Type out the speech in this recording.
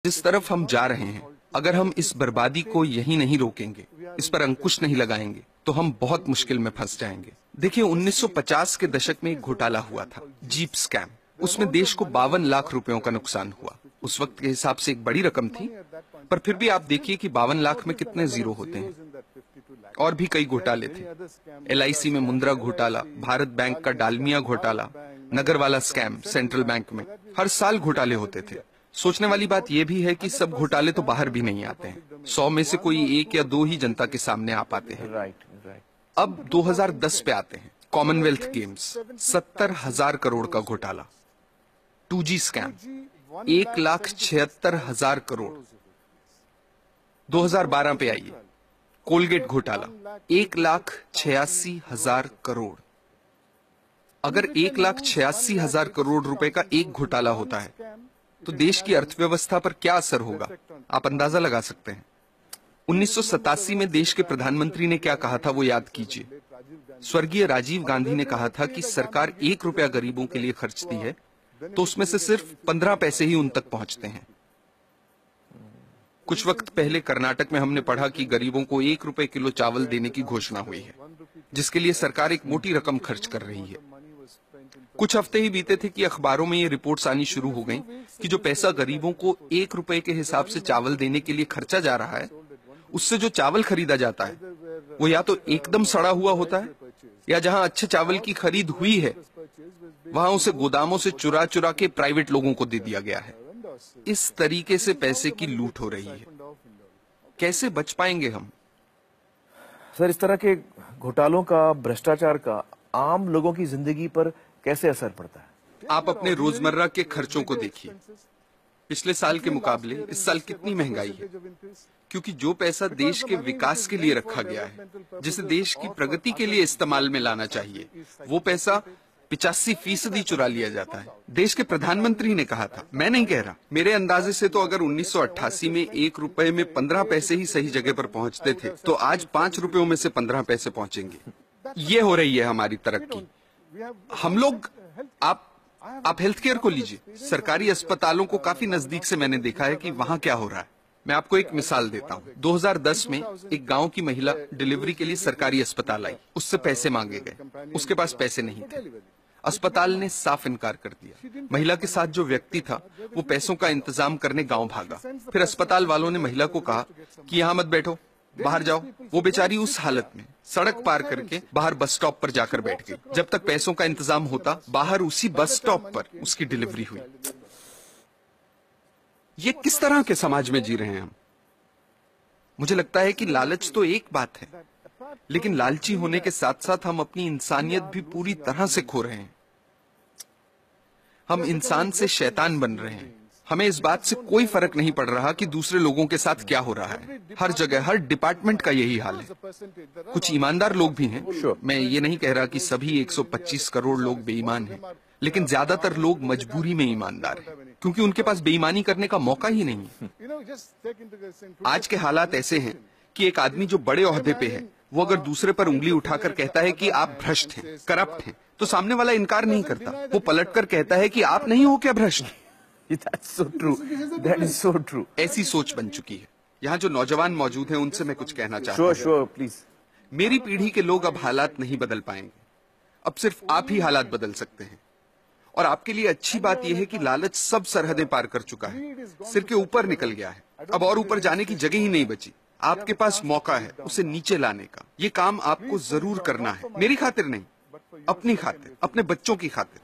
जिस तरफ हम जा रहे हैं, अगर हम इस बर्बादी को यहीं नहीं रोकेंगे, इस पर अंकुश नहीं लगाएंगे, तो हम बहुत मुश्किल में फंस जाएंगे। देखिए, 1950 के दशक में एक घोटाला हुआ था, जीप स्कैम। उसमें देश को 52 लाख रुपयों का नुकसान हुआ। उस वक्त के हिसाब से एक बड़ी रकम थी, पर फिर भी आप देखिए कि 52 लाख में कितने जीरो होते हैं। और भी कई घोटाले थे। LIC में मुंद्रा घोटाला, भारत बैंक का डालमिया घोटाला, नगरवाला स्कैम सेंट्रल बैंक में। हर साल घोटाले होते थे। सोचने वाली बात यह भी है कि सब घोटाले तो बाहर भी नहीं आते हैं। 100 में से कोई 1 या 2 ही जनता के सामने आ पाते हैं। अब 2010 पे आते हैं। कॉमनवेल्थ गेम्स, 70,000 करोड़ का घोटाला। 2G scam, 1,76,000 crore. 2012 पे आइए, कोलगेट घोटाला, 1,86,000 करोड़। अगर 1,86,000 करोड़ रुपए का एक घोटाला होता है, तो देश की अर्थव्यवस्था पर क्या असर होगा, आप अंदाजा लगा सकते हैं। 1987 में देश के प्रधानमंत्री ने क्या कहा था, वो याद कीजिए। स्वर्गीय राजीव गांधी ने कहा था कि सरकार 1 रुपया गरीबों के लिए खर्चती है, तो उसमें से सिर्फ 15 पैसे ही उन तक पहुंचते हैं। कुछ वक्त पहले कर्नाटक में हमने पढ़ा कि गरीबों को 1 रुपए किलो चावल देने की घोषणा हुई है, जिसके लिए सरकार एक मोटी रकम खर्च कर रही है। कुछ हफ्ते ही बीते थे कि अखबारों में ये रिपोर्ट्स आनी शुरू हो गईं कि जो पैसा गरीबों को 1 रुपए के हिसाब से चावल देने के लिए खर्चा जा रहा है, उससे जो चावल खरीदा जाता है, वो या तो एकदम सड़ा हुआ होता है, या जहां अच्छे चावल की खरीद हुई है, वहां उसे गोदामों से चुरा चुरा के प्राइवेट लोगों को दे दिया गया है। इस तरीके से पैसे की लूट हो रही है। कैसे बच पाएंगे हम? सर, इस तरह के घोटालों का, भ्रष्टाचार का आम लोगों की जिंदगी पर कैसे असर पड़ता है? आप अपने रोजमर्रा के खर्चों को देखिए। पिछले साल के मुकाबले इस साल कितनी महंगाई है, क्योंकि जो पैसा देश के विकास के लिए रखा गया है, जिसे देश की प्रगति के लिए इस्तेमाल में लाना चाहिए, वो पैसा 85% चुरा लिया जाता है। देश के प्रधानमंत्री ने कहा था, मैं नहीं कह रहा, मेरे अंदाजे से तो अगर 1988 में 1 रुपए में 15 पैसे ही सही जगह पर पहुंचते थे, तो आज 5 रुपयों में से 15 पैसे पहुंचेंगे। ये हो रही है हमारी तरक्की। हम लोग, आप हेल्थ केयर को लीजिए। सरकारी अस्पतालों को काफी नजदीक से मैंने देखा है कि वहां क्या हो रहा है। मैं आपको एक मिसाल देता हूँ। 2010 में एक गांव की महिला डिलीवरी के लिए सरकारी अस्पताल आई। उससे पैसे मांगे गए, उसके पास पैसे नहीं थे। अस्पताल ने साफ इनकार कर दिया। महिला के साथ जो व्यक्ति था, वो पैसों का इंतजाम करने गांव भागा। फिर अस्पताल वालों ने महिला को कहा कि यहाँ मत बैठो, बाहर जाओ। वो बेचारी उस हालत में सड़क पार करके बाहर बस स्टॉप पर जाकर बैठ गई। जब तक पैसों का इंतजाम होता, बाहर उसी बस स्टॉप पर उसकी डिलीवरी हुई। ये किस तरह के समाज में जी रहे हैं हम? मुझे लगता है कि लालच तो एक बात है, लेकिन लालची होने के साथ साथ हम अपनी इंसानियत भी पूरी तरह से खो रहे हैं। हम इंसान से शैतान बन रहे हैं। हमें इस बात से कोई फर्क नहीं पड़ रहा कि दूसरे लोगों के साथ क्या हो रहा है। हर जगह, हर डिपार्टमेंट का यही हाल है। कुछ ईमानदार लोग भी हैं। मैं ये नहीं कह रहा कि सभी 125 करोड़ लोग बेईमान हैं, लेकिन ज्यादातर लोग मजबूरी में ईमानदार हैं, क्योंकि उनके पास बेईमानी करने का मौका ही नहीं है। आज के हालात ऐसे हैं कि एक आदमी जो बड़े ओहदे पे है, वो अगर दूसरे पर उंगली उठाकर कहता है कि आप भ्रष्ट हैं, करप्ट हैं, तो सामने वाला इनकार नहीं करता। वो पलटकर कहता है कि आप नहीं हो क्या भ्रष्ट? That's so true. That is so true. ऐसी सोच बन चुकी है। यहाँ जो नौजवान मौजूद हैं, उनसे मैं कुछ कहना चाहता हूँ। Sure, please. मेरी पीढ़ी के लोग अब हालात नहीं बदल पाएंगे। अब सिर्फ आप ही हालात बदल सकते हैं। और आपके लिए अच्छी बात यह है कि लालच सब सरहदें पार कर चुका है, सिर के ऊपर निकल गया है। अब और ऊपर जाने की जगह ही नहीं बची। आपके पास मौका है उसे नीचे लाने का। ये काम आपको जरूर करना है। मेरी खातिर नहीं, अपनी खातिर, अपने बच्चों की खातिर।